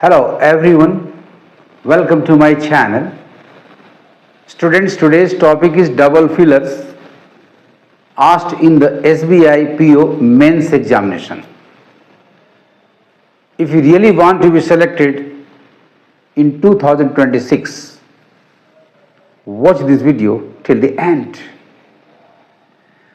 Hello everyone, welcome to my channel. Students, today's topic is double fillers asked in the SBI PO mains examination. If you really want to be selected in 2026, watch this video till the end.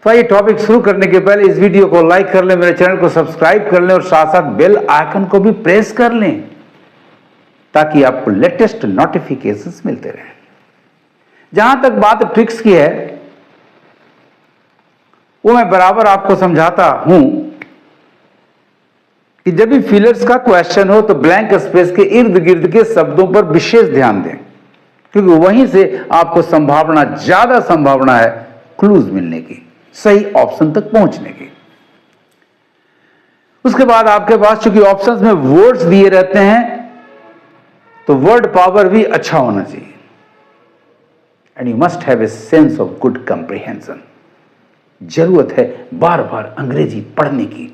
तो ये topic शुरू करने के पहले इस video को like कर लें, मेरे चैनल को सब्सक्राइब कर लें और साथ साथ बेल आइकन को भी प्रेस कर लें ताकि आपको लेटेस्ट नोटिफिकेशंस मिलते रहें। जहां तक बात ट्रिक्स की है वो मैं बराबर आपको समझाता हूं कि जब भी फिलर्स का क्वेश्चन हो तो ब्लैंक स्पेस के इर्द गिर्द के शब्दों पर विशेष ध्यान दें, क्योंकि वहीं से आपको ज्यादा संभावना है क्लूज मिलने की, सही ऑप्शन तक पहुंचने की। उसके बाद आपके पास चूंकि ऑप्शंस में वर्ड्स दिए रहते हैं तो वर्ड पावर भी अच्छा होना चाहिए and you must have a sense of good comprehension. जरूरत है बार बार अंग्रेजी पढ़ने की।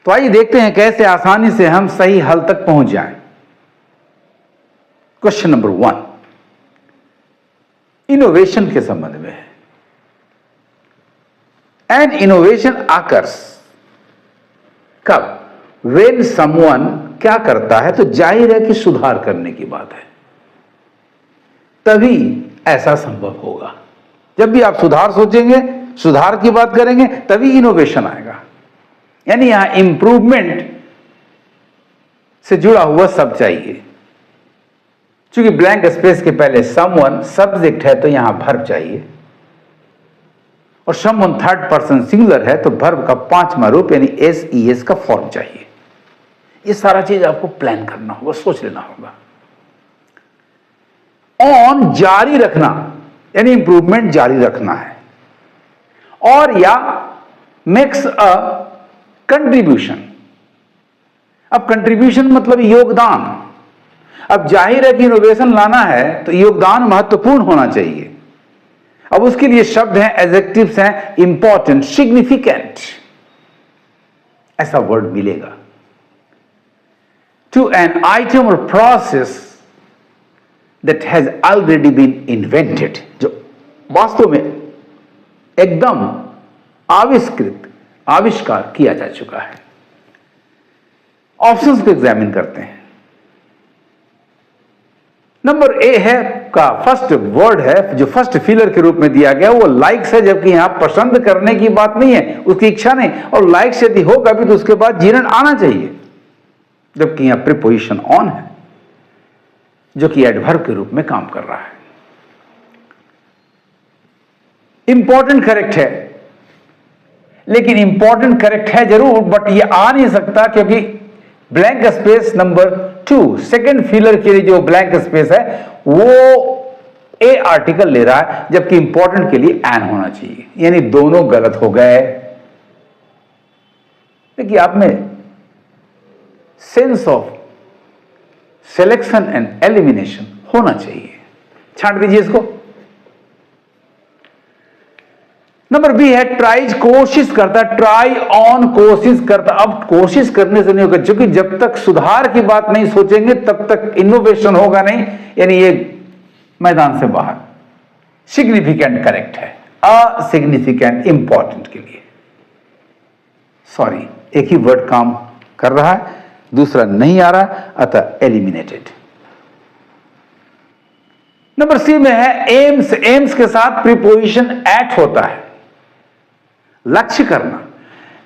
तो आइए देखते हैं कैसे आसानी से हम सही हल तक पहुंच जाएं। क्वेश्चन नंबर 1 इनोवेशन के संबंध में है। एन इनोवेशन आकर्स कब? When someone क्या करता है तो जाहिर है कि सुधार करने की बात है, तभी ऐसा संभव होगा। जब भी आप सुधार सोचेंगे, सुधार की बात करेंगे, तभी इनोवेशन आएगा। यानी यहां इंप्रूवमेंट से जुड़ा हुआ सब चाहिए। चूंकि ब्लैंक स्पेस के पहले समवन सब्जेक्ट है तो यहां वर्ब चाहिए और समवन थर्ड पर्सन सिंगुलर है तो वर्ब का 5वां रूप यानी एस का फॉर्म चाहिए। ये सारा चीज आपको प्लान करना होगा, सोच लेना होगा। ऑन जारी रखना यानी इंप्रूवमेंट जारी रखना है, और या मेक्स अ कंट्रीब्यूशन। अब कंट्रीब्यूशन मतलब योगदान। अब जाहिर है कि इनोवेशन लाना है तो योगदान महत्वपूर्ण होना चाहिए। अब उसके लिए शब्द हैं, एडजेक्टिव्स हैं, इंपॉर्टेंट, सिग्निफिकेंट, ऐसा वर्ड मिलेगा। To an item or process that has already been invented, जो वास्तव में एकदम आविष्कार किया जा चुका है। ऑप्शंस को एग्जामिन करते हैं। नंबर ए है का फर्स्ट वर्ड है जो फर्स्ट फिलर के रूप में दिया गया, वो लाइक्स है, जबकि यहां पसंद करने की बात नहीं है, उसकी इच्छा नहीं। और लाइक्स यदि होगा भी तो उसके बाद जीरण आना चाहिए, जबकि यहां प्रीपोजिशन ऑन है जो कि एडवर्ब के रूप में काम कर रहा है। इंपॉर्टेंट करेक्ट है, लेकिन इंपॉर्टेंट करेक्ट है जरूर, बट ये आ नहीं सकता क्योंकि blank space number 2 second filler के लिए जो ब्लैंक स्पेस है वो ए आर्टिकल ले रहा है, जबकि इंपॉर्टेंट के लिए एन होना चाहिए। यानी दोनों गलत हो गए। देखिए आप में sense of selection and elimination होना चाहिए। छांट दीजिए इसको। नंबर बी है ट्राइज, कोशिश करता, ट्राई ऑन, कोशिश करता। अब कोशिश करने से नहीं होगा, क्योंकि जब तक सुधार की बात नहीं सोचेंगे तब तक इनोवेशन होगा नहीं, यानी ये मैदान से बाहर। सिग्निफिकेंट करेक्ट है, असिग्निफिकेंट इंपॉर्टेंट के लिए। सॉरी, एक ही वर्ड काम कर रहा है, दूसरा नहीं आ रहा, अतः एलिमिनेटेड। नंबर सी में है एम्स। एम्स के साथ प्रीपोजिशन एट होता है, लक्ष्य करना।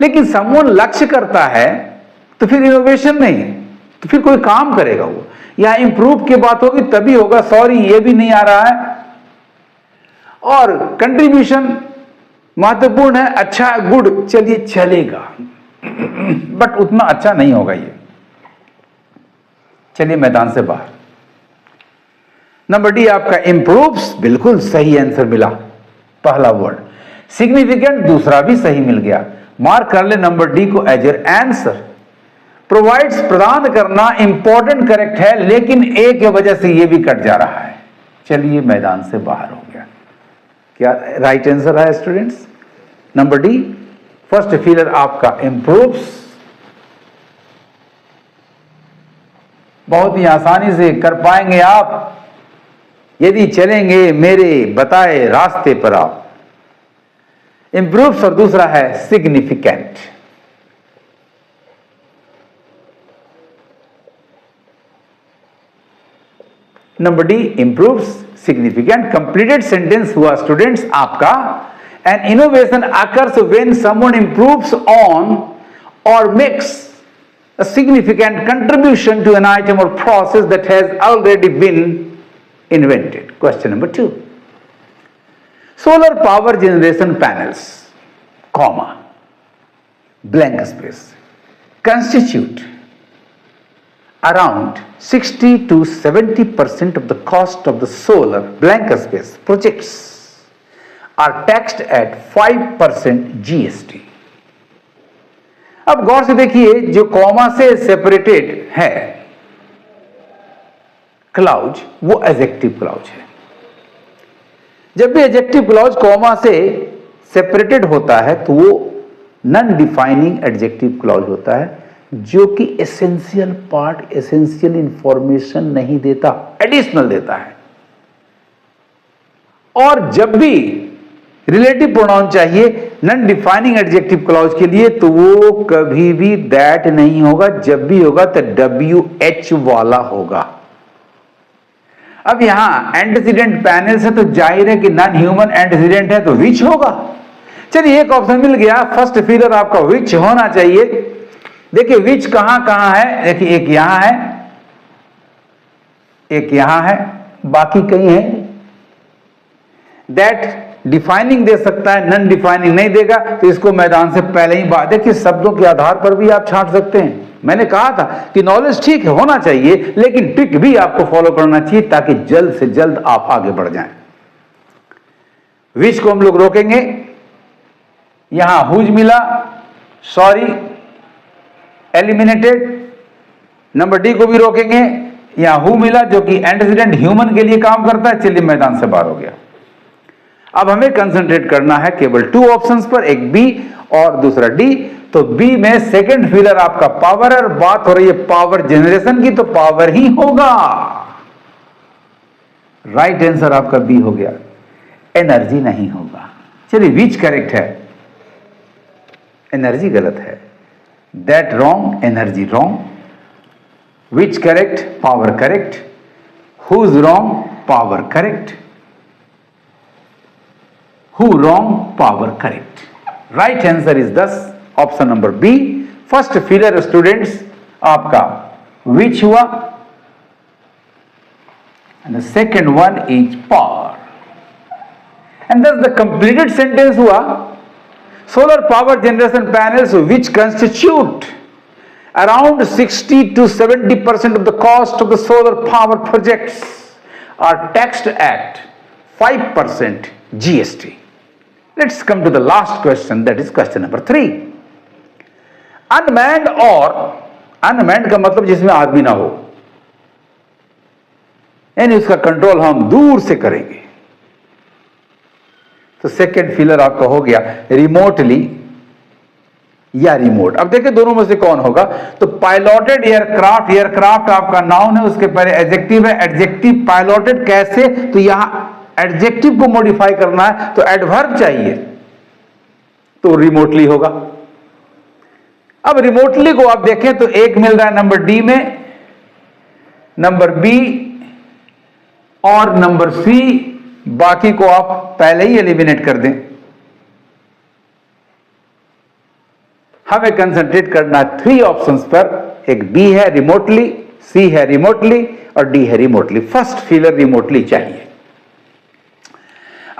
लेकिन समवन लक्ष्य करता है तो फिर इनोवेशन नहीं है, तो फिर कोई काम करेगा वो। यहां इंप्रूव की बात होगी तभी होगा। सॉरी, ये भी नहीं आ रहा है। और कंट्रीब्यूशन महत्वपूर्ण है, अच्छा, गुड, चलिए चलेगा, बट उतना अच्छा नहीं होगा ये। चलिए मैदान से बाहर। नंबर डी आपका इंप्रूव्स, बिल्कुल सही आंसर मिला, पहला वर्ड। सिग्निफिकेंट दूसरा भी सही मिल गया, मार्क कर ले नंबर डी को एज योर आंसर। प्रोवाइड्स प्रदान करना, इंपॉर्टेंट करेक्ट है, लेकिन ए के वजह से ये भी कट जा रहा है। चलिए मैदान से बाहर हो गया। क्या राइट आंसर है students? Number D first filler आपका इंप्रूव्स बहुत ही आसानी से कर पाएंगे आप यदि चलेंगे मेरे बताए रास्ते पर आप। इंप्रूव्स और दूसरा है significant. Number D improves significant. Completed sentence हुआ स्टूडेंट्स आपका N innovation occurs when someone improves on और makes a significant contribution to an item or process that has already been invented. Question number 2. Solar power generation panels, comma, blank space, constitute around 60 to 70% of the cost of the solar blank space projects are taxed at 5% GST. अब गौर से देखिए, जो comma से separated है clause वो adjective clause है। जब भी एडजेक्टिव क्लाउज कॉमा से सेपरेटेड होता है तो वो नॉन डिफाइनिंग एडजेक्टिव क्लाउज होता है, जो कि एसेंशियल पार्ट, एसेंशियल इंफॉर्मेशन नहीं देता, एडिशनल देता है। और जब भी रिलेटिव प्रोनाउन चाहिए नॉन डिफाइनिंग एडजेक्टिव क्लॉज के लिए, तो वो कभी भी दैट नहीं होगा, जब भी होगा तो WH वाला होगा। अब यहां एंटीसीडेंट पैनल से तो जाहिर है कि नॉन ह्यूमन एंटीसीडेंट है तो विच होगा। चलिए एक ऑप्शन मिल गया, फर्स्ट फिगर आपका विच होना चाहिए। देखिए विच कहां कहां है, देखिए एक यहां है, एक यहां है, बाकी कहीं है। दैट डिफाइनिंग दे सकता है, नॉन डिफाइनिंग नहीं देगा, तो इसको मैदान से पहले ही बात है कि शब्दों के आधार पर भी आप छांट सकते हैं। मैंने कहा था कि नॉलेज ठीक है होना चाहिए, लेकिन ट्रिक भी आपको फॉलो करना चाहिए ताकि जल्द से जल्द आप आगे बढ़ जाएं। विच को हम लोग रोकेंगे, यहां हुज मिला, सॉरी एलिमिनेटेड। नंबर डी को भी रोकेंगे, यहां हु मिला जो कि एंटीसीडेंट ह्यूमन के लिए काम करता है, चलिए मैदान से बाहर हो गया। अब हमें कंसंट्रेट करना है केवल 2 ऑप्शंस पर, एक बी और दूसरा डी। तो बी में सेकंड फिलर आपका पावर है, और बात हो रही है पावर जनरेशन की, तो पावर ही होगा। राइट आंसर आपका बी हो गया, एनर्जी नहीं होगा। चलिए विच करेक्ट है, एनर्जी गलत है। That wrong, energy wrong. Which correct, power correct. Who's wrong, power correct. Who wrong, power correct. Right answer is thus option number B. First filler students आपका which हुआ, and the second one is power. And thus the completed sentence हुआ, solar power generation panels which constitute around 60 to 70% of the cost of the solar power projects are taxed at 5% GST. Let's come to the last question, that is question number 3. Unmanned और unmanned का मतलब जिसमें आदमी ना हो, यानी उसका control हम दूर से करेंगे। तो सेकेंड फिलर आपका हो गया रिमोटली या रिमोट। अब देखिए दोनों में से कौन होगा। तो पायलटेड एयरक्राफ्ट, एयरक्राफ्ट आपका नाउन है, उसके पहले एडजेक्टिव है। एडजेक्टिव पायलटेड कैसे, तो यहां एडजेक्टिव को मॉडिफाई करना है तो एडवर्ब चाहिए, तो रिमोटली होगा। अब रिमोटली को आप देखें तो एक मिल रहा है नंबर डी में, नंबर बी और नंबर सी, बाकी को आप पहले ही एलिमिनेट कर दें। हमें कंसंट्रेट करना 3 ऑप्शंस पर, एक बी है रिमोटली, सी है रिमोटली और डी है रिमोटली। फर्स्ट फिलर रिमोटली चाहिए।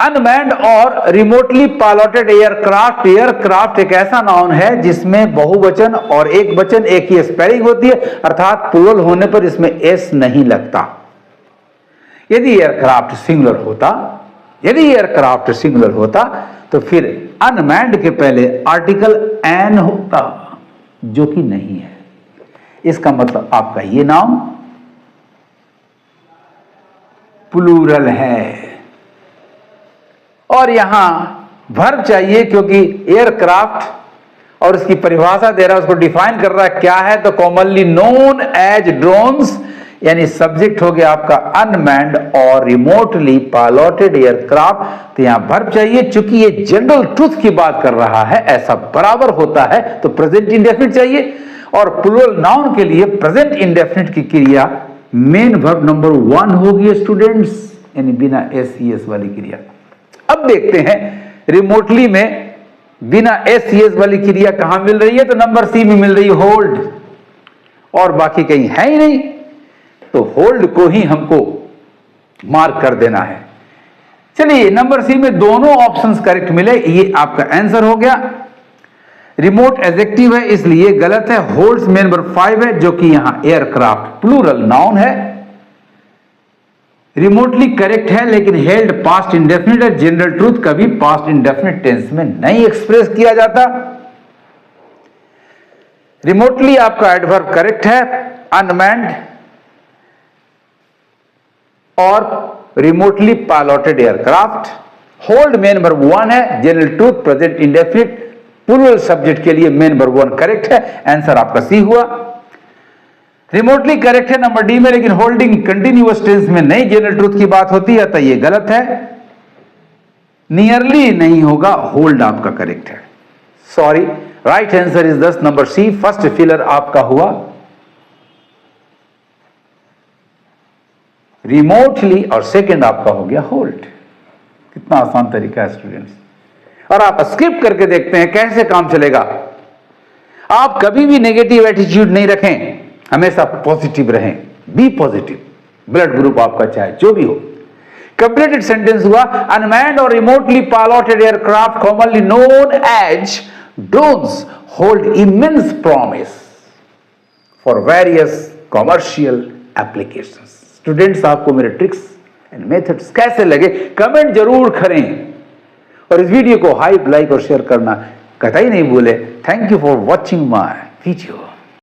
अनमैन्ड और रिमोटली पायलटेड एयरक्राफ्ट, एयरक्राफ्ट एक ऐसा नाउन है जिसमें बहुवचन और एक वचन एक ही स्पेलिंग होती है, अर्थात प्लूरल होने पर इसमें एस नहीं लगता। यदि एयरक्राफ्ट सिंगुलर होता तो फिर अनमैन्ड के पहले आर्टिकल एन होता, जो कि नहीं है। इसका मतलब आपका ये नाउन प्लूरल है। और यहां वर्ब चाहिए, क्योंकि एयरक्राफ्ट और उसकी परिभाषा दे रहा है, उसको डिफाइन कर रहा है क्या है, तो कॉमनली नोन एज ड्रोन्स यानी सब्जेक्ट हो गया आपका अनमैन्ड और रिमोटली पायलटेड एयरक्राफ्ट। तो यहां वर्ब चाहिए, चूंकि ये जनरल ट्रूथ की बात कर रहा है, ऐसा बराबर होता है, तो प्रेजेंट इंडेफिनिट चाहिए। और प्लूरल नाउन के लिए प्रेजेंट इंडेफिनिट की क्रिया मेन वर्ब नंबर 1 होगी स्टूडेंट्स, यानी बिना एस वाली क्रिया। अब देखते हैं रिमोटली में बिना एस वाली क्रिया कहां मिल रही है, तो नंबर सी में मिल रही है, होल्ड, और बाकी कहीं है ही नहीं, तो होल्ड को ही हमको मार्क कर देना है। चलिए नंबर सी में दोनों ऑप्शंस करेक्ट मिले, ये आपका आंसर हो गया। रिमोट एडजेक्टिव है इसलिए गलत है। होल्ड्स में नंबर 5 है, जो कि यहां एयरक्राफ्ट प्लूरल नाउन है। रिमोटली करेक्ट है, लेकिन हेल्ड पास्ट इंडेफिनिट है। जनरल ट्रूथ कभी पास्ट इंडेफिनिट टेंस में नहीं एक्सप्रेस किया जाता। रिमोटली आपका एडवर्ब करेक्ट है, अनमैन्ड और रिमोटली पायलटेड एयरक्राफ्ट। होल्ड में नंबर 1 है, general truth present indefinite plural subject के लिए मेन नंबर 1 करेक्ट है, आंसर आपका सी हुआ। रिमोटली करेक्ट है नंबर डी में, लेकिन होल्डिंग कंटिन्यूअस टेंस में नहीं जनरल ट्रूथ की बात होती है, तो ये गलत है। नियरली नहीं होगा, होल्ड आपका करेक्ट है, sorry. Right answer is 10 number C, first filler आपका हुआ रिमोटली और सेकंड आपका हो गया होल्ड। कितना आसान तरीका है स्टूडेंट्स। और आप स्किप करके देखते हैं कैसे काम चलेगा। आप कभी भी नेगेटिव एटीट्यूड नहीं रखें, हमेशा पॉजिटिव रहें, बी पॉजिटिव। ब्लड ग्रुप आपका चाहे जो भी हो। कंप्लीटेड सेंटेंस हुआ, अनमैन्ड और remotely piloted aircraft commonly known as drones hold immense promise for various commercial applications. Students, आपको मेरे ट्रिक्स एंड मेथड्स कैसे लगे कमेंट जरूर करें, और इस वीडियो को हाइप, लाइक और शेयर करना कतई नहीं भूले। Thank you for watching my video.